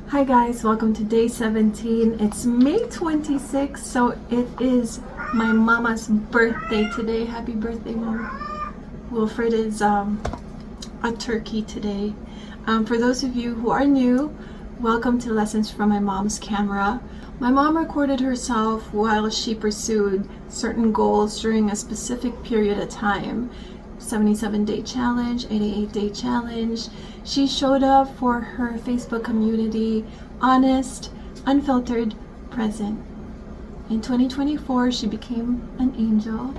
Hi guys, welcome to day 17. It's May 26th, so it is my mama's birthday today. Happy birthday, Mom. Wilfred is a turkey today. For those of you who are new, welcome to Lessons from My Mom's Camera. My mom recorded herself while she pursued certain goals during a specific period of time. 77-day challenge, 88-day challenge. She showed up for her Facebook community, honest, unfiltered, present. In 2024, she became an angel,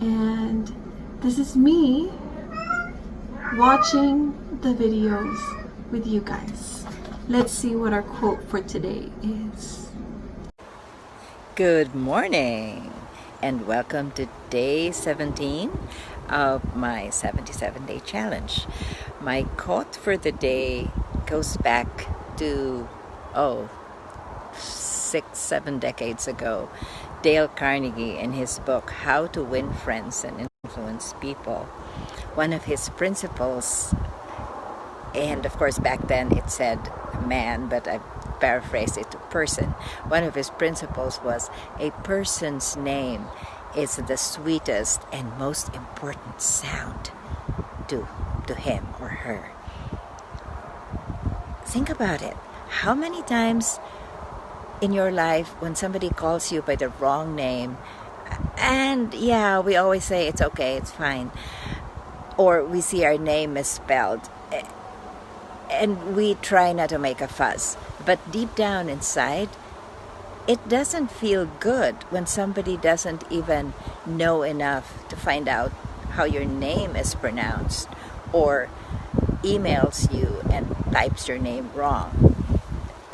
and this is me watching the videos with you guys. Let's see what our quote for today is. Good morning and welcome to day 17 of my 77-day challenge. My quote for the day goes back to 6-7 decades ago. Dale Carnegie, in his book How to Win Friends and Influence People, one of his principles, and of course back then it said man, but I paraphrased it to person. One of his principles was a person's name is the sweetest and most important sound to him or her. Think about it. How many times in your life when somebody calls you by the wrong name, and yeah, we always say it's okay, it's fine, or we see our name misspelled, and we try not to make a fuss, but deep down inside, it doesn't feel good when somebody doesn't even know enough to find out how your name is pronounced, or emails you and types your name wrong.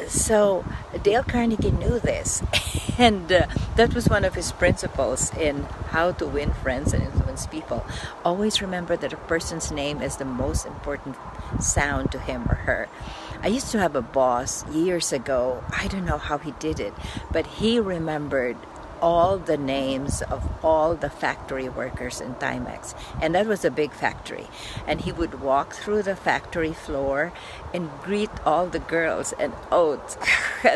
So Dale Carnegie knew this, and that was one of his principles in How to Win Friends and Influence People. Always remember that a person's name is the most important sound to him or her. I used to have a boss years ago. I don't know how he did it, but he remembered all the names of all the factory workers in Timex, and that was a big factory, and he would walk through the factory floor and greet all the girls, and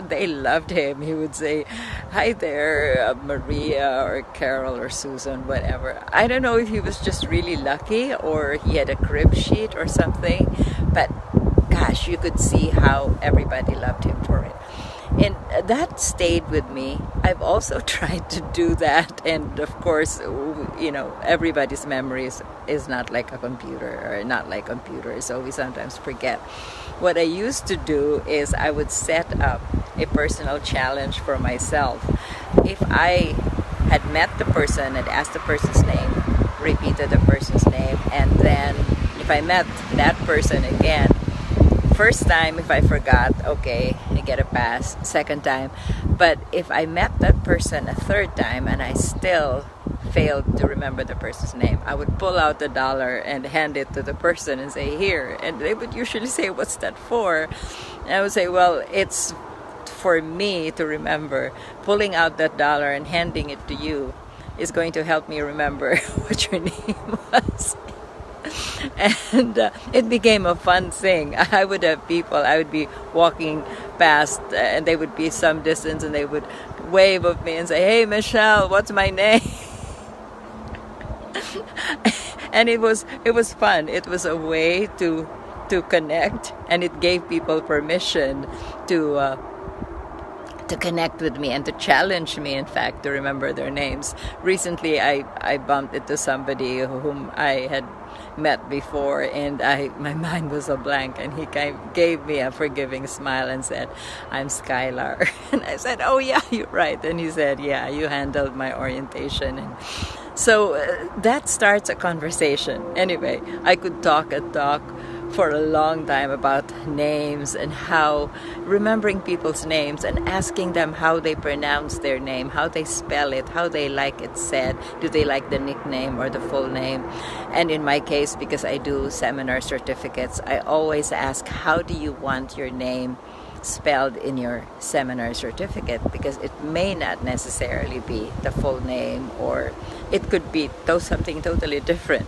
they loved him. He would say, "Hi there, Maria or Carol or Susan," whatever. I don't know if he was just really lucky or he had a crib sheet or something, but gosh, you could see how everybody loved him for it. And that stayed with me. I've also tried to do that, and of course, everybody's memories is not like a computer, or not like computers, so we sometimes forget. What I used to do is I would set up a personal challenge for myself. If I had met the person and asked the person's name, repeated the person's name, and then if I met that person again, first time, if I forgot, okay, I get a pass. Second time, but if I met that person a third time and I still failed to remember the person's name, I would pull out the dollar and hand it to the person and say, "Here." And they would usually say, "What's that for?" And I would say, "Well, it's for me to remember. Pulling out that dollar and handing it to you is going to help me remember what your name was." And it became a fun thing. I would have people, I would be walking past and they would be some distance and they would wave at me and say, "Hey Michelle, what's my name?" And it was fun. It was a way to connect, and it gave people permission to connect with me and to challenge me, in fact, to remember their names. Recently, I bumped into somebody whom I had met before, and my mind was a blank, and he gave me a forgiving smile and said, "I'm Skylar." And I said, "Oh yeah, you're right." And he said, "Yeah, you handled my orientation." And so that starts a conversation. Anyway, I could talk and talk for a long time about names and how remembering people's names and asking them how they pronounce their name, how they spell it, how they like it said. Do they like the nickname or the full name? And in my case, because I do seminar certificates, I always ask, how do you want your name spelled in your seminar certificate? Because it may not necessarily be the full name, or it could be something totally different.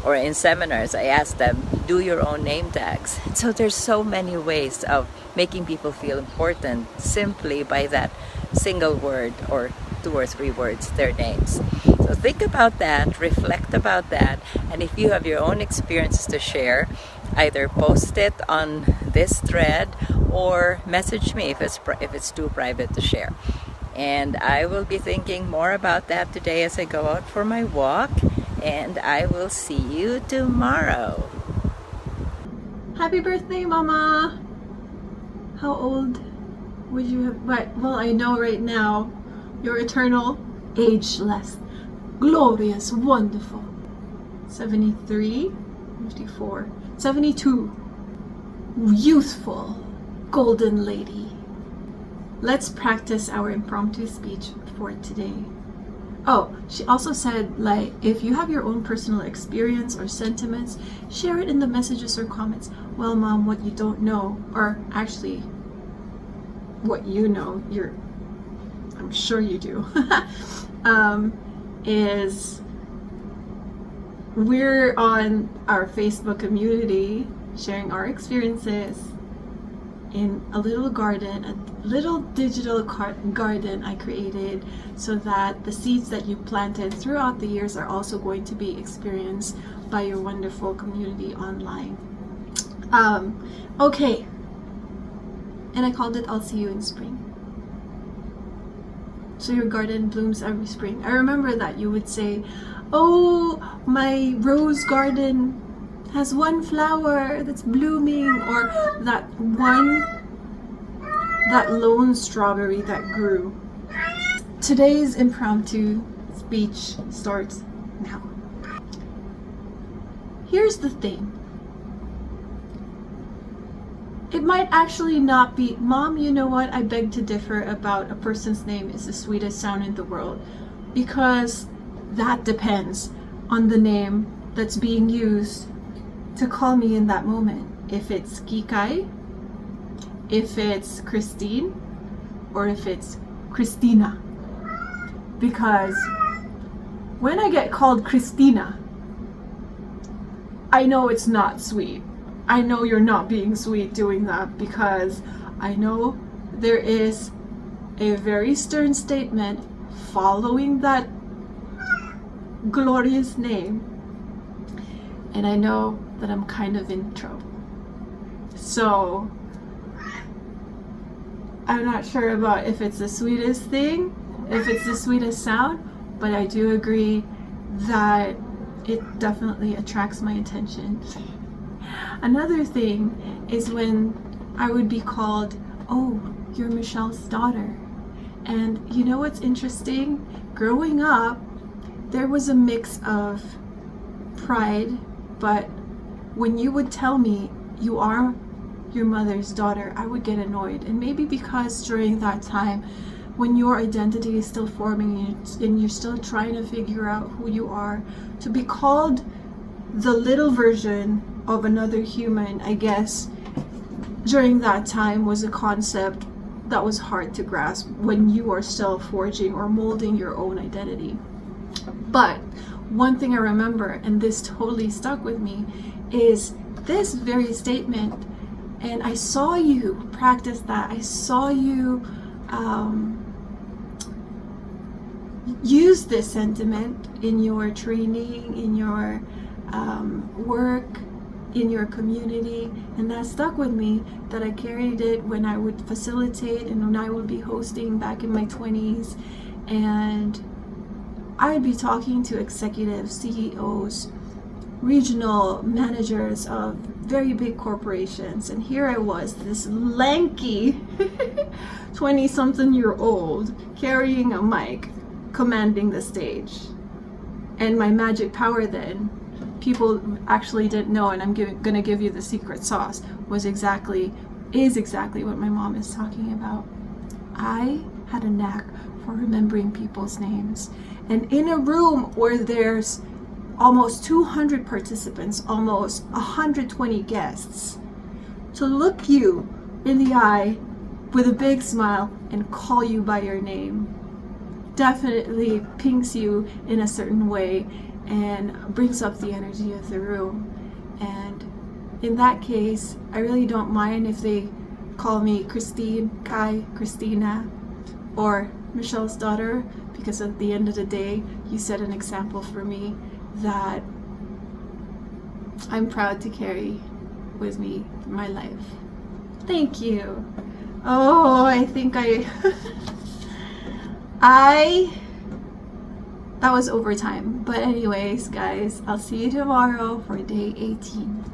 Or in seminars, I ask them, do your own name tags. So there's so many ways of making people feel important simply by that single word or 2 or 3 words, their names. So think about that, reflect about that, and if you have your own experiences to share, either post it on this thread or message me if it's too private to share. And I will be thinking more about that today as I go out for my walk, and I will see you tomorrow. Happy birthday, Mama! How old would you have? Well, I know right now you're eternal, ageless, glorious, wonderful. 73, 54, 72. Youthful, golden lady. Let's practice our impromptu speech for today. Oh, she also said, like, if you have your own personal experience or sentiments, share it in the messages or comments. Well, Mom, what you don't know, or actually, what you know, I'm sure you do, is we're on our Facebook community sharing our experiences in a little garden, a little digital garden I created, so that the seeds that you planted throughout the years are also going to be experienced by your wonderful community online. Okay, and I called it I'll See You in Spring. So your garden blooms every spring. I remember that you would say, oh, my rose garden has one flower that's blooming, or that lone strawberry that grew. Today's impromptu speech starts now. Here's the thing. It might actually not be, Mom, you know what? I beg to differ about a person's name is the sweetest sound in the world, because that depends on the name that's being used to call me in that moment. If it's Kikai, if it's Christine, or if it's Christina. Because when I get called Christina, I know it's not sweet. I know you're not being sweet doing that, because I know there is a very stern statement following that glorious name, and I know that I'm kind of in trouble. So I'm not sure about if it's the sweetest thing, if it's the sweetest sound, but I do agree that it definitely attracts my attention. Another thing is when I would be called, oh, you're Michelle's daughter. And you know what's interesting? Growing up, there was a mix of pride, but when you would tell me you are your mother's daughter, I would get annoyed. And maybe because during that time, when your identity is still forming and you're still trying to figure out who you are, to be called the little version of another human, I guess, during that time was a concept that was hard to grasp when you are still forging or molding your own identity. But one thing I remember, and this totally stuck with me, is this very statement, and I saw you practice that. I saw you use this sentiment in your training, in your work, in your community, and that stuck with me, that I carried it when I would facilitate and when I would be hosting back in my 20s, and I'd be talking to executives, CEOs, regional managers of very big corporations, and here I was, this lanky 20-something-year-old carrying a mic, commanding the stage. And my magic power then, people actually didn't know, and I'm gonna give you the secret sauce, is exactly what my mom is talking about. I had a knack for remembering people's names. And in a room where there's almost 200 participants, almost 120 guests, to look you in the eye with a big smile and call you by your name definitely pings you in a certain way and brings up the energy of the room. And in that case, I really don't mind if they call me Christine, Kai, Christina, or Michelle's daughter, because at the end of the day, you set an example for me that I'm proud to carry with me in my life. Thank you. Oh, I think that was overtime. But anyways, guys, I'll see you tomorrow for day 18.